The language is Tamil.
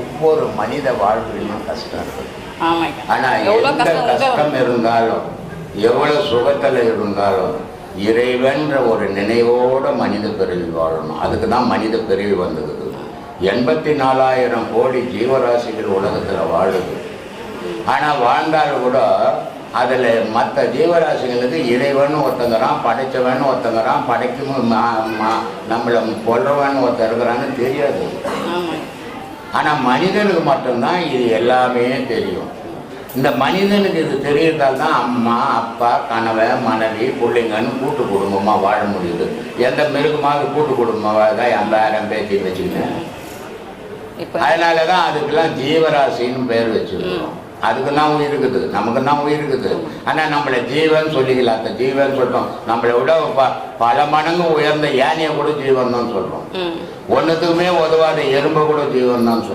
ஒவ்வொரு மனித வாழ்விலும் கஷ்டம் இருக்குது. ஆனால் எவ்வளோ எந்த கஷ்டம் இருந்தாலும் எவ்வளோ சுகத்தில் இருந்தாலும் இறைவன்ற ஒரு நினைவோட மனித பிறவி வாழணும். அதுக்கு தான் மனித பிறவி வந்தது. 84,000 கோடி ஜீவராசிகள் உலகத்தில் வாழுது. ஆனால் வாழ்ந்தாலும் கூட அதில் மற்ற ஜீவராசிகளுக்கு இறைவன் ஒருத்தங்கிறான், படைச்சவன் ஒருத்தங்கிறான், படைக்கும் நம்மளை கொல்றவன் ஒருத்தர் இருக்கிறான்னு தெரியாது. ஆனால் மனிதனுக்கு மட்டும்தான் இது எல்லாமே தெரியும். இந்த மனிதனுக்கு இது தெரியறதால் தான் அம்மா அப்பா கணவன் மனைவி பிள்ளைங்கன்னு கூட்டு குடும்பமாக வாழ முடியுது. எந்த மிருகமாக கூட்டு குடும்பமாக தான் 80,000 பேச்சு வச்சுக்கிட்டேன். அதனால தான் அதுக்கெல்லாம் ஜீவராசின்னு பேர் வச்சுருக்கோம். அதுக்குலாம் உயிர் இருக்குது, நமக்குன்னா உயிர் இருக்குது. ஆனால் நம்மளை ஜீவன் சொல்லிக்கலாம். அந்த ஜீவன் சொல்கிறோம். நம்மளை விட பல மடங்கு உயர்ந்த யானையை கூட ஜீவன் தான் சொல்கிறோம். ஒன்றுத்துக்குமே உதவாத எறும்பை கூட ஜீவன் தான் சொல்கிறோம்.